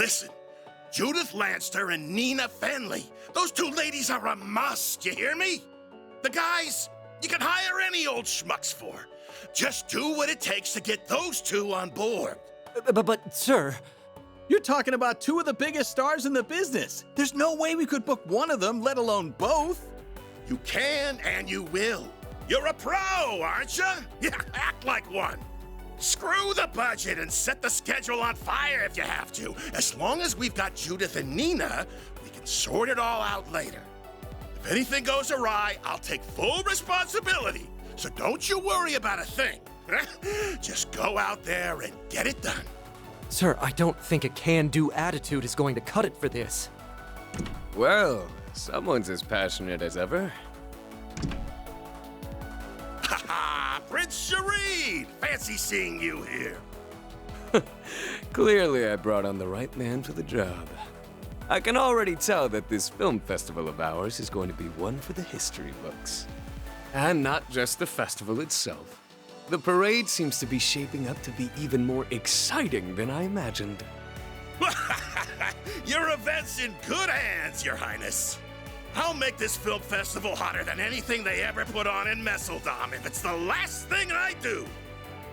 Listen, Judith Lanster and Nina Fenley. Those two ladies are a must, you hear me? The guys, you can hire any old schmucks for. Just do what it takes to get those two on board. But, sir... You're talking about two of the biggest stars in the business. There's no way we could book one of them, let alone both. You can and you will. You're a pro, aren't you? Yeah, act like one. Screw the budget and set the schedule on fire if you have to. As long as we've got Judith and Nina, we can sort it all out later. If anything goes awry, I'll take full responsibility. So don't you worry about a thing. Just go out there and get it done. Sir, I don't think a can-do attitude is going to cut it for this. Well, someone's as passionate as ever. Ha ha! Prince Ch3! Fancy seeing you here. Clearly I brought on the right man for the job. I can already tell that this film festival of ours is going to be one for the history books. And not just the festival itself. The parade seems to be shaping up to be even more exciting than I imagined. Your event's in good hands, Your Highness. I'll make this film festival hotter than anything they ever put on in Messeldom if it's the last thing I do.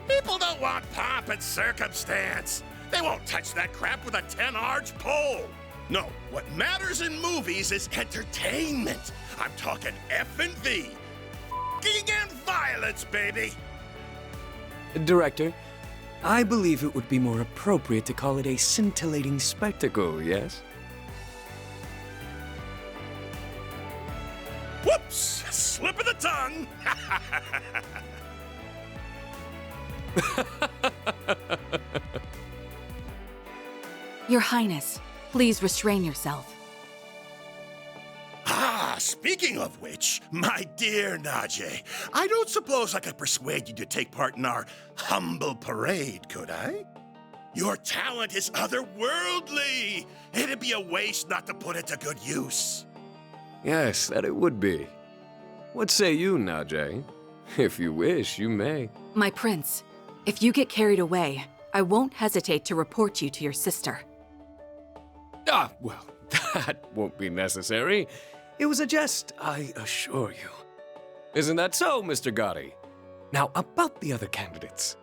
People don't want pomp and circumstance. They won't touch that crap with a 10-arch pole. No, what matters in movies is entertainment. I'm talking F&V. F***ing and violence, baby. Director, I believe it would be more appropriate to call it a scintillating spectacle, yes? Whoops! Slip of the tongue! Your Highness, please restrain yourself. Ah, speaking of which, my dear Najee, I don't suppose I could persuade you to take part in our humble parade, could I? Your talent is otherworldly. It'd be a waste not to put it to good use. Yes, that it would be. What say you, Najee? If you wish, you may. My prince, if you get carried away, I won't hesitate to report you to your sister. Ah, well, that won't be necessary. It was a jest, I assure you. Isn't that so, Mr. Gotti? Now, about the other candidates.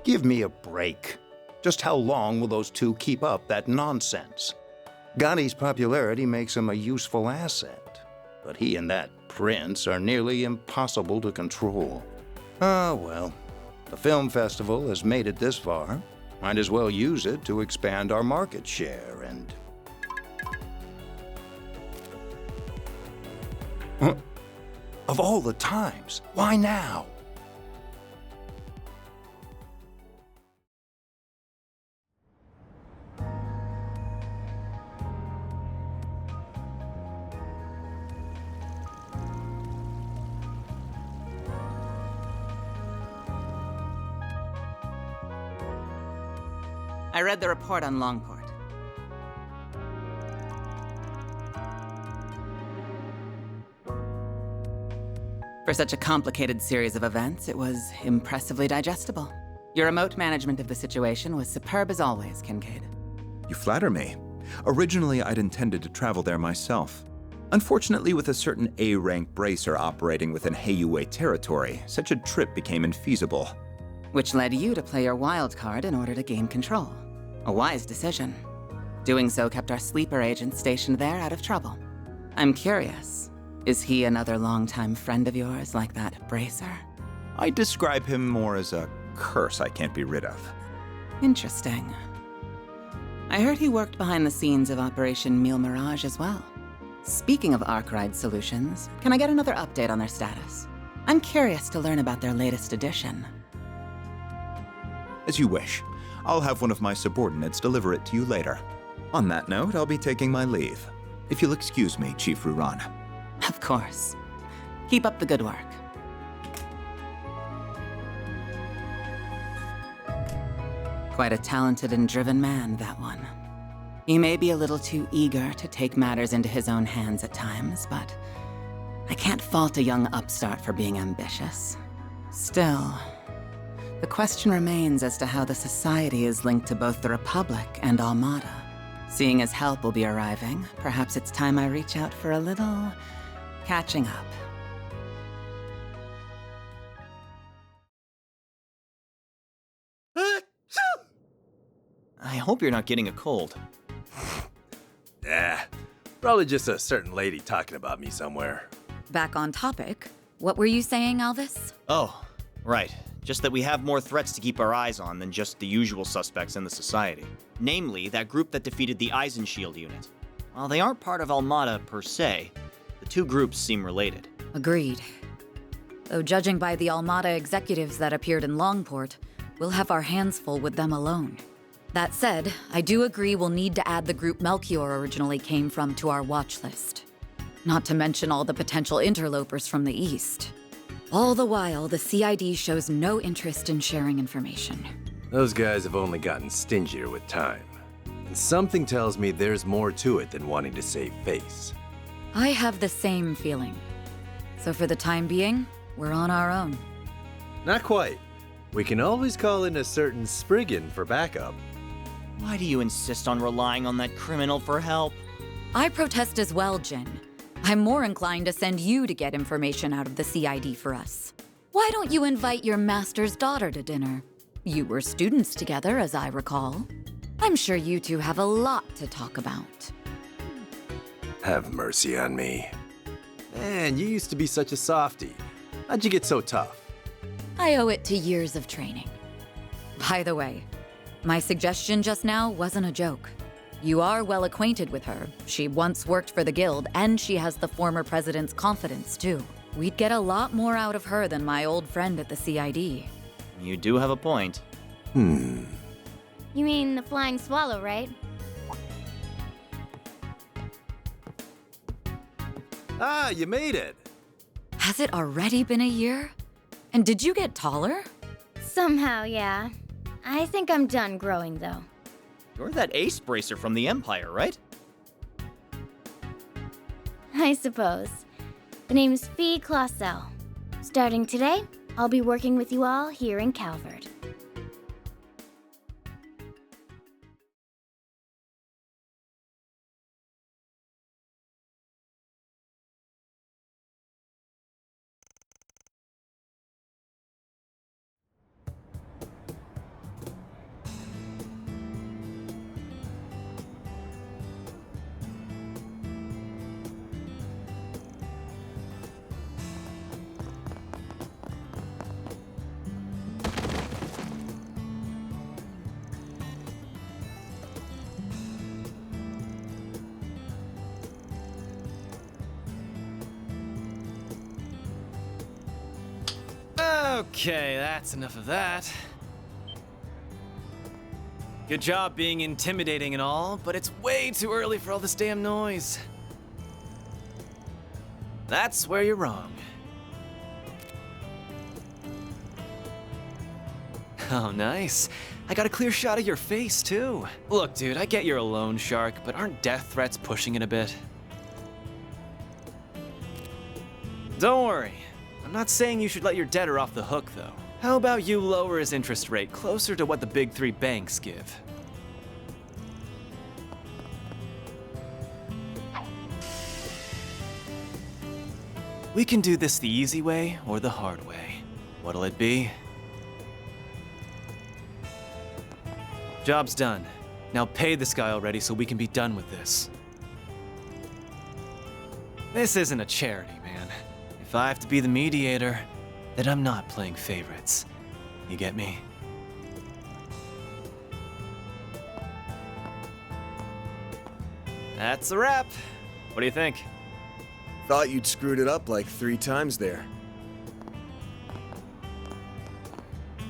Give me a break. Just how long will those two keep up that nonsense? Gotti's popularity makes him a useful asset, but he and that prince are nearly impossible to control. Ah, well, the film festival has made it this far. Might as well use it to expand our market share and... Huh? Of all the times, why now? I read the report on Longport. For such a complicated series of events, it was impressively digestible. Your remote management of the situation was superb as always, Kincaid. You flatter me. Originally, I'd intended to travel there myself. Unfortunately, with a certain A-rank bracer operating within Heiyue territory, such a trip became infeasible. Which led you to play your wild card in order to gain control. A wise decision. Doing so kept our sleeper agent stationed there out of trouble. I'm curious, is he another longtime friend of yours like that bracer? I describe him more as a curse I can't be rid of. Interesting. I heard he worked behind the scenes of Operation Mille Mirage as well. Speaking of Arkwright Solutions, can I get another update on their status? I'm curious to learn about their latest edition. As you wish. I'll have one of my subordinates deliver it to you later. On that note, I'll be taking my leave. If you'll excuse me, Chief Ruran. Of course. Keep up the good work. Quite a talented and driven man, that one. He may be a little too eager to take matters into his own hands at times, but I can't fault a young upstart for being ambitious. Still, The question remains as to how the Society is linked to both the Republic and Armada. Seeing as help will be arriving, perhaps it's time I reach out for a little catching up. I hope you're not getting a cold. Probably just a certain lady talking about me somewhere. Back on topic, what were you saying, Alvis? Oh, right. Just that we have more threats to keep our eyes on than just the usual suspects in the Society. Namely, that group that defeated the Eisenshield unit. While they aren't part of Armada per se, the two groups seem related. Agreed. Though judging by the Armada executives that appeared in Longport, we'll have our hands full with them alone. That said, I do agree we'll need to add the group Melchior originally came from to our watch list. Not to mention all the potential interlopers from the east. All the while, the CID shows no interest in sharing information. Those guys have only gotten stingier with time. And something tells me there's more to it than wanting to save face. I have the same feeling. So for the time being, we're on our own. Not quite. We can always call in a certain Spriggan for backup. Why do you insist on relying on that criminal for help? I protest as well, Jin. I'm more inclined to send you to get information out of the CID for us. Why don't you invite your master's daughter to dinner? You were students together, as I recall. I'm sure you two have a lot to talk about. Have mercy on me. Man, you used to be such a softie. How'd you get so tough? I owe it to years of training. By the way, my suggestion just now wasn't a joke. You are well acquainted with her. She once worked for the Guild, and she has the former president's confidence, too. We'd get a lot more out of her than my old friend at the CID. You do have a point. You mean the Flying Swallow, right? Ah, you made it! Has it already been a year? And did you get taller? Somehow, yeah. I think I'm done growing, though. You're that ace bracer from the Empire, right? I suppose. The name's Fee Clausel. Starting today, I'll be working with you all here in Calvard. Okay, that's enough of that. Good job being intimidating and all, but it's way too early for all this damn noise. That's where you're wrong. Oh, nice. I got a clear shot of your face, too. Look, dude, I get you're a loan shark, but aren't death threats pushing it a bit? Don't worry. I'm not saying you should let your debtor off the hook, though. How about you lower his interest rate closer to what the big three banks give? We can do this the easy way or the hard way. What'll it be? Job's done. Now pay this guy already so we can be done with this. This isn't a charity, man. If I have to be the mediator, then I'm not playing favorites. You get me? That's a wrap. What do you think? Thought you'd screwed it up like 3 times there.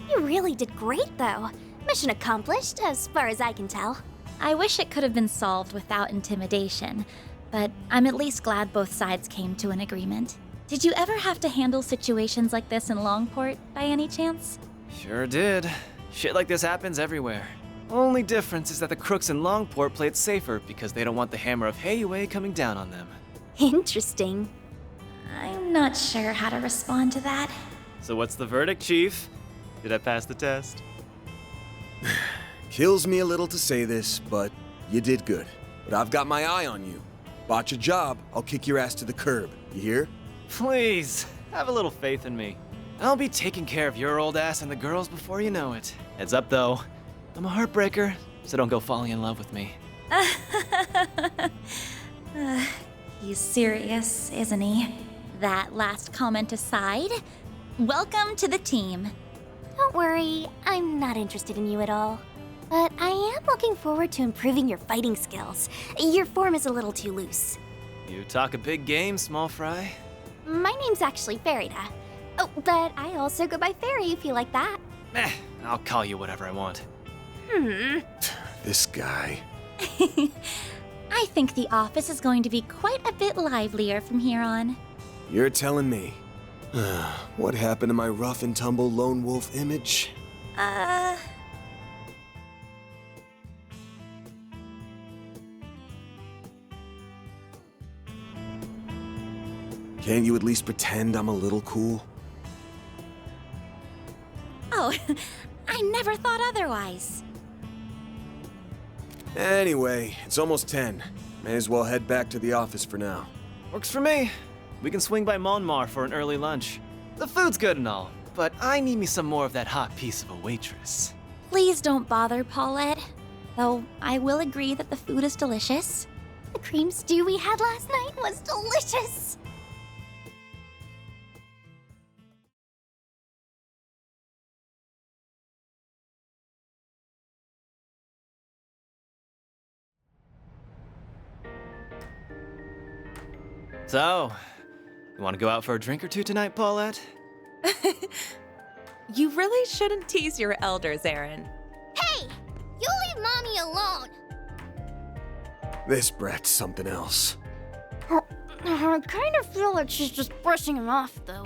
You really did great, though. Mission accomplished, as far as I can tell. I wish it could have been solved without intimidation, but I'm at least glad both sides came to an agreement. Did you ever have to handle situations like this in Longport, by any chance? Sure did. Shit like this happens everywhere. Only difference is that the crooks in Longport play it safer because they don't want the hammer of Heyue coming down on them. Interesting. I'm not sure how to respond to that. So what's the verdict, Chief? Did I pass the test? Kills me a little to say this, but you did good. But I've got my eye on you. Botch a job, I'll kick your ass to the curb. You hear? Please, have a little faith in me. I'll be taking care of your old ass and the girls before you know it. Heads up, though. I'm a heartbreaker, so don't go falling in love with me. He's serious, isn't he? That last comment aside, welcome to the team. Don't worry, I'm not interested in you at all. But I am looking forward to improving your fighting skills. Your form is a little too loose. You talk a big game, small fry. My name's actually Farida. Oh, but I also go by Fairy if you like that. I'll call you whatever I want. This guy. I think the office is going to be quite a bit livelier from here on. You're telling me. What happened to my rough and tumble lone wolf image? Can't you at least pretend I'm a little cool? Oh, I never thought otherwise. Anyway, it's almost 10. May as well head back to the office for now. Works for me. We can swing by Monmar for an early lunch. The food's good and all, but I need me some more of that hot piece of a waitress. Please don't bother, Paulette. Though I will agree that the food is delicious. The cream stew we had last night was delicious. So, you want to go out for a drink or two tonight, Paulette? You really shouldn't tease your elders, Aaron. Hey! You leave Mommy alone! This brat's something else. I kind of feel like she's just brushing him off, though.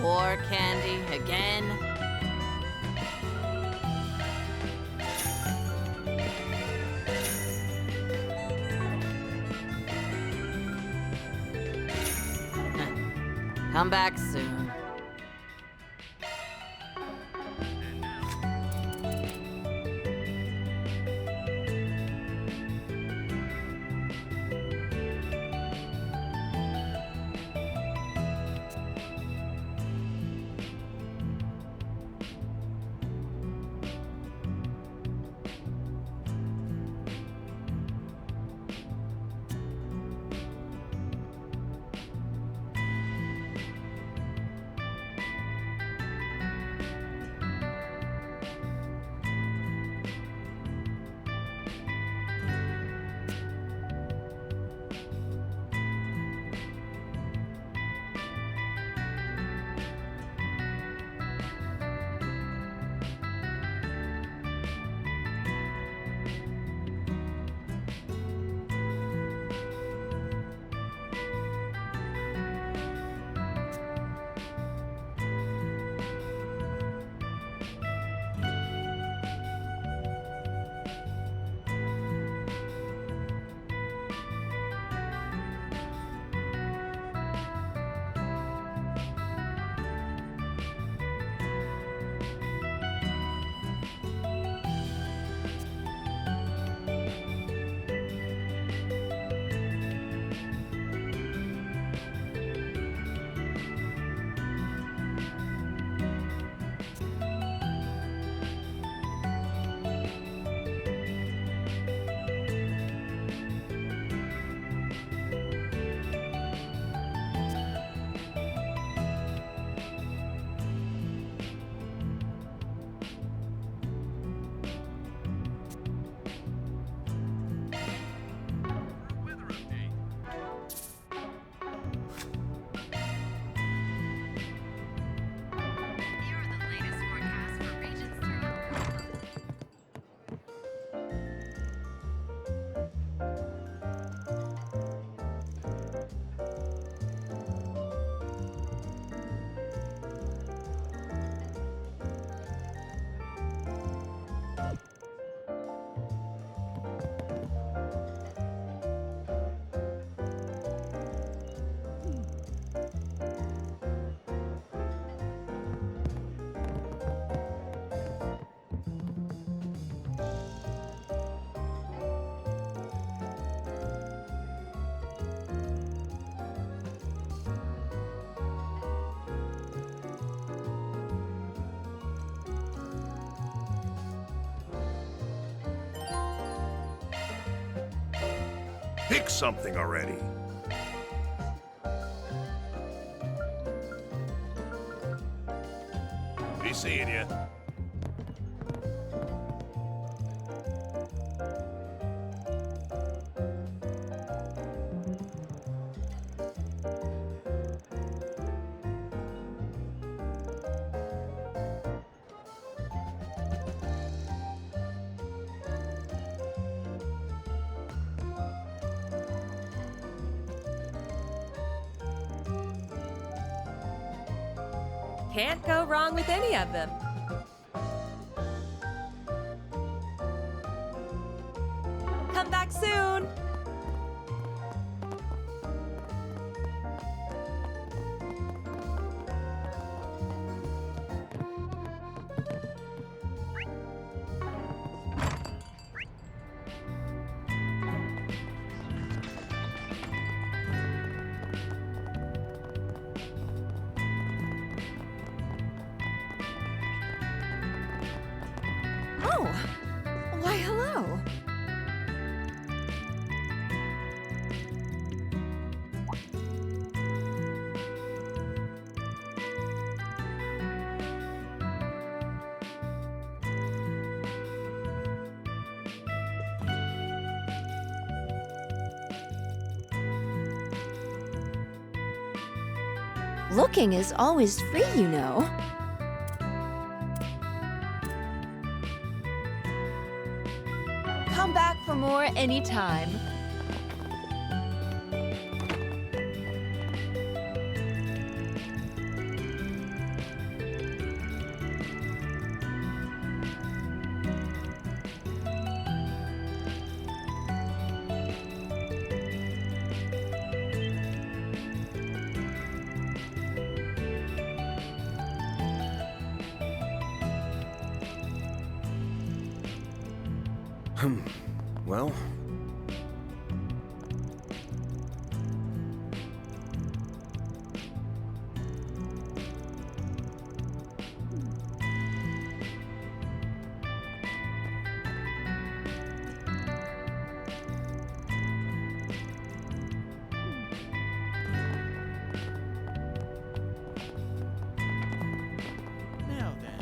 War candy again? Come back soon. Pick something already. Be seeing you. Can't go wrong with any of them. Come back soon! Oh, why hello. Looking is always free, you know. Come back for more anytime. Well... Now then.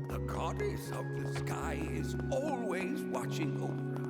The goddess of the sky is always watching over us.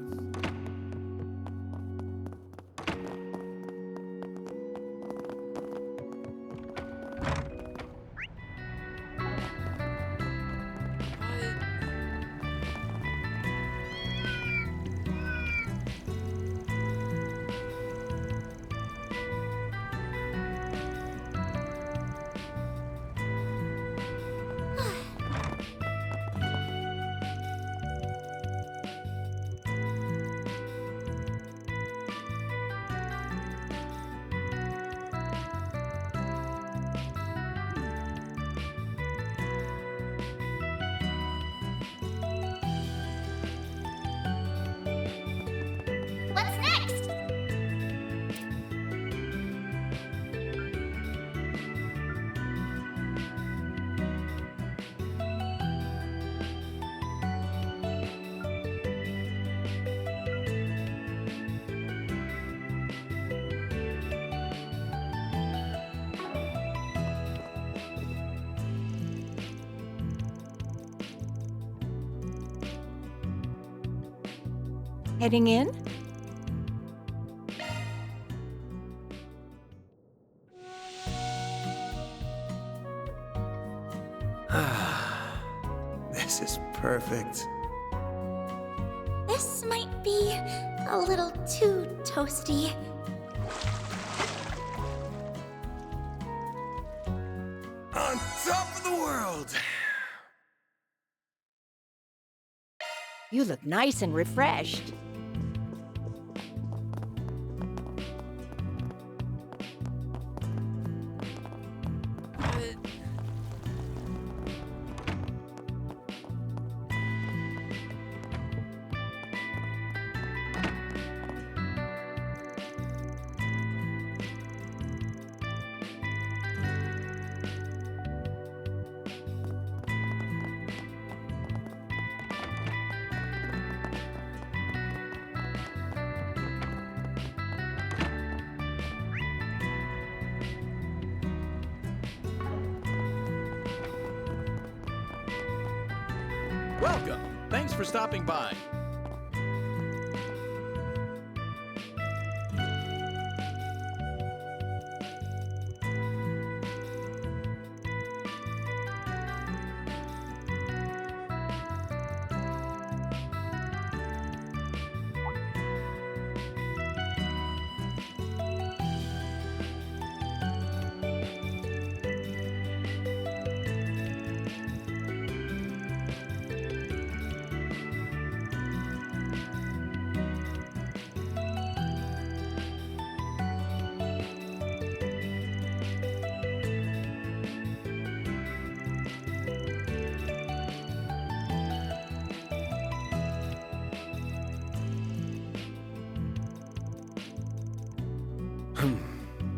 What's next? Heading in? This is perfect. This might be a little too toasty. On top of the world! You look nice and refreshed. Welcome. Thanks for stopping by.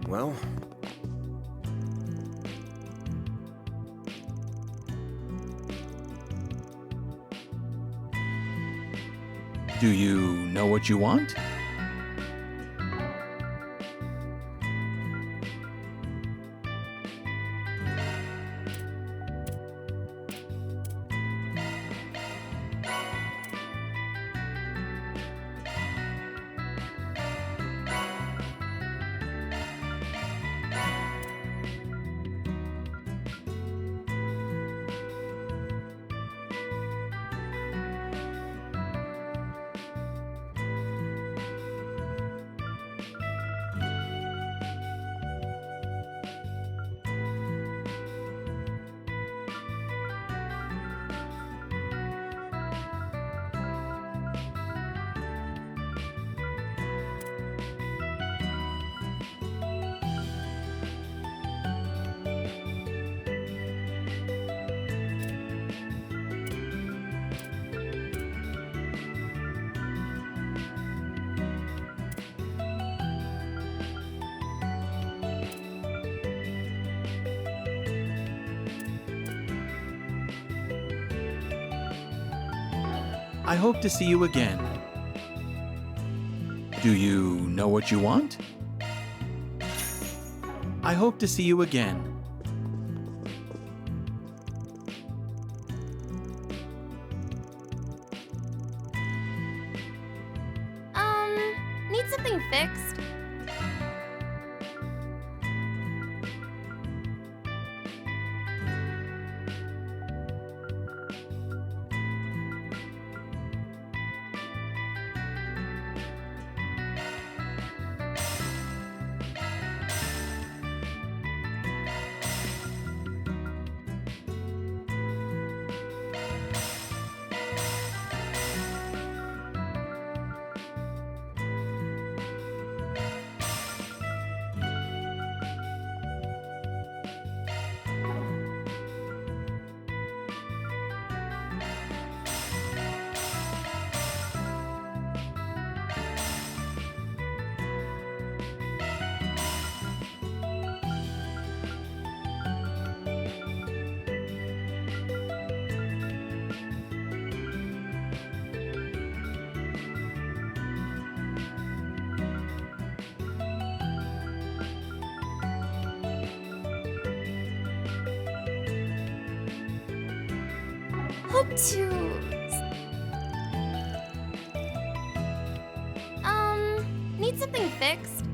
Well... Do you know what you want? I hope to see you again. Do you know what you want? I hope to see you again. Need something fixed? Hope to... Need something fixed?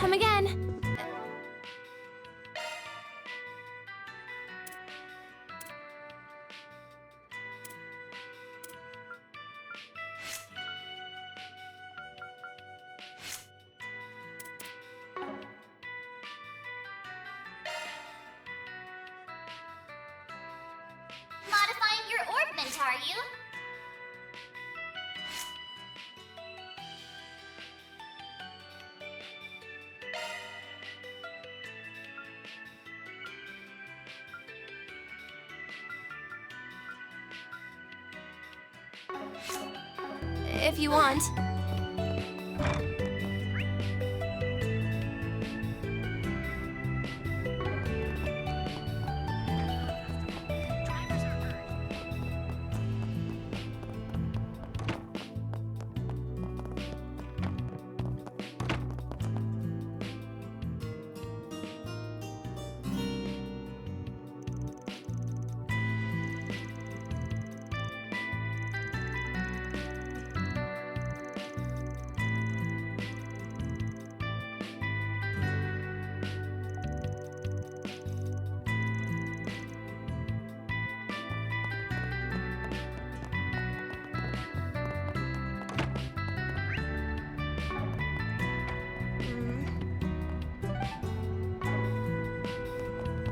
Come again. Modifying your orbment, are you? If you want.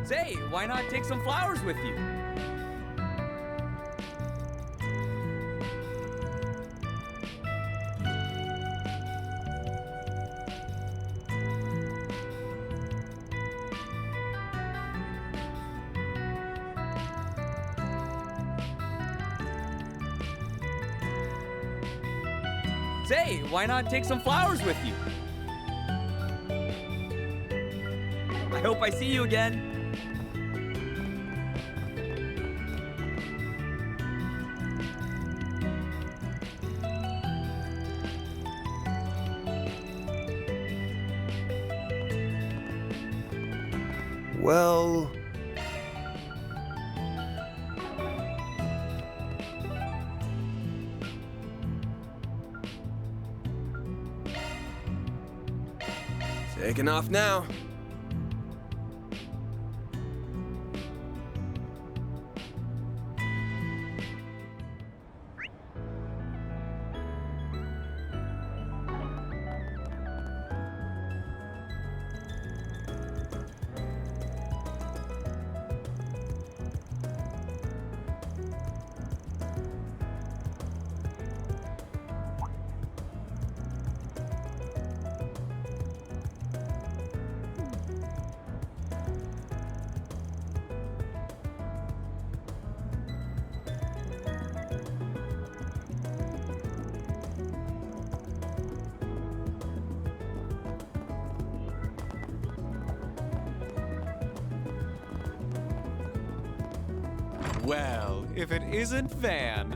Say, why not take some flowers with you? Say, why not take some flowers with you? I hope I see you again. Well... Taking off now. Well, if it isn't Van.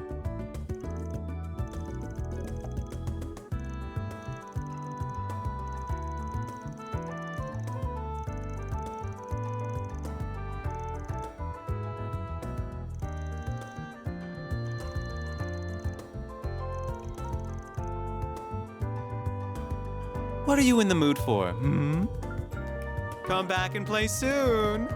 What are you in the mood for, hmm? Come back and play soon.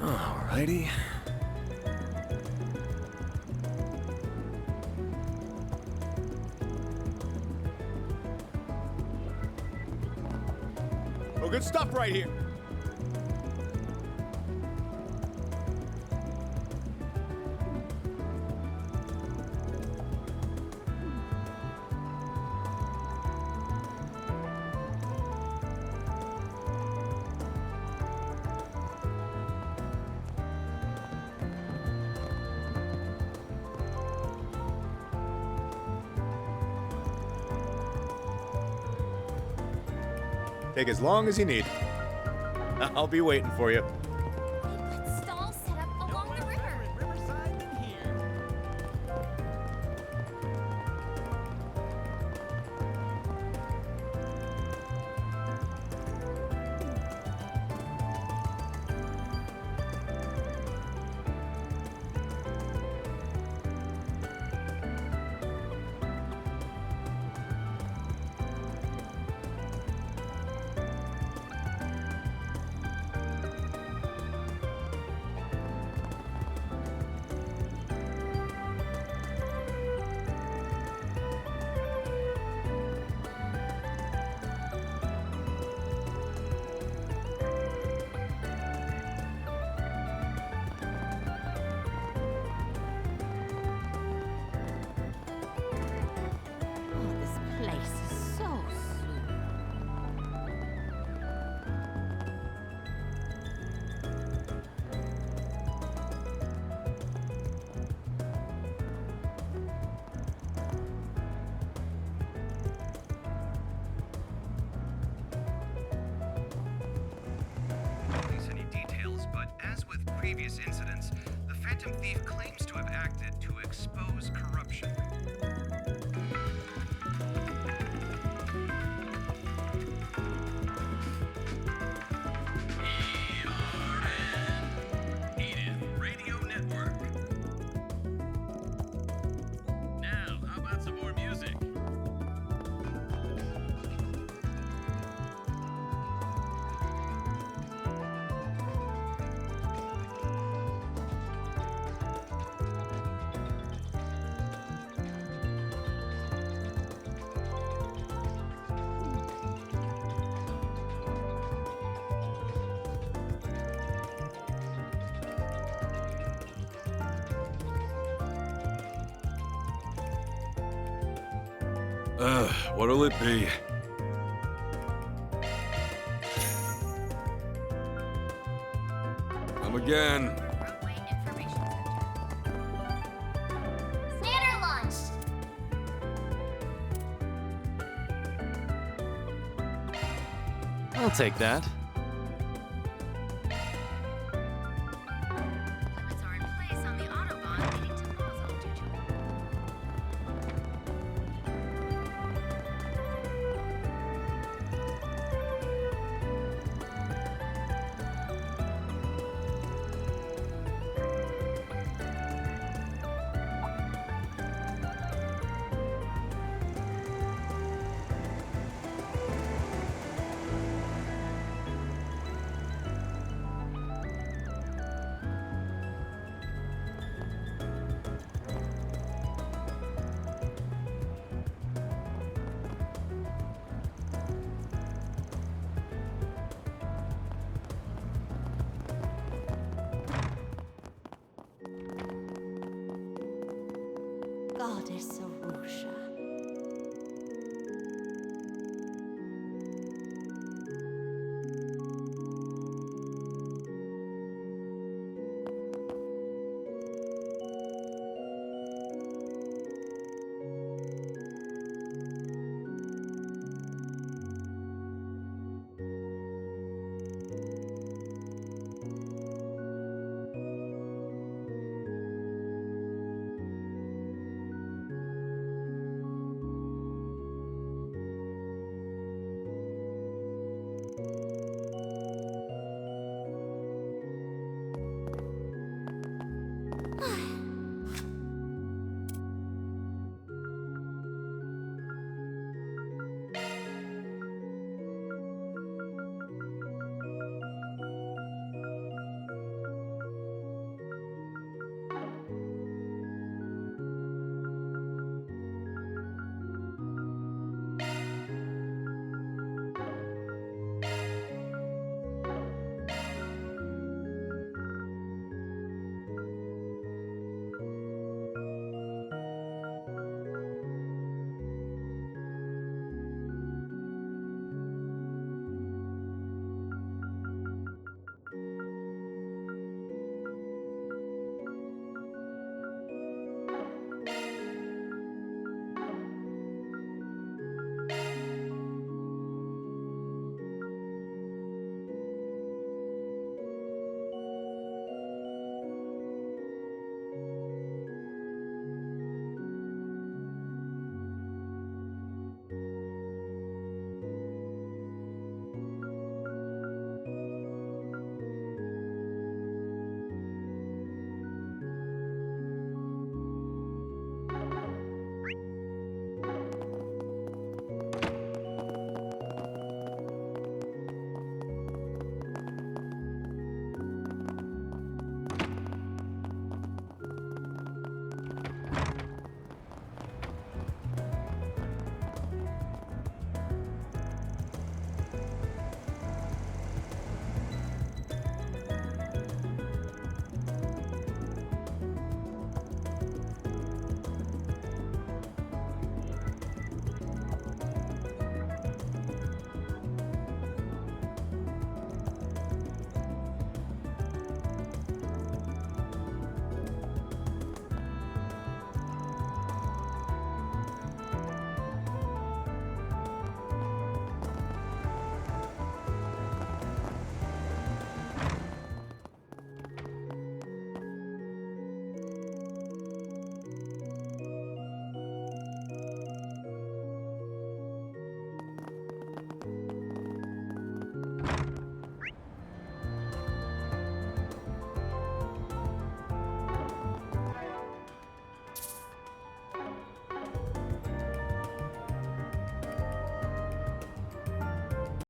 Alrighty. Oh, good stuff right here. Take as long as you need. I'll be waiting for you. Stalls set up along the river. Riverside than here. Oh, this place is so sweet. Release any details, but as with previous incidents, the Phantom Thief claims to have acted to expose corruption. Edith Radio Network. Now, how about some more music? What'll it be? Come again. Runway Information Center. Scanner launched. I'll take that. Limits are in place on the Autobahn leading to Basel due to Goddess Arusha.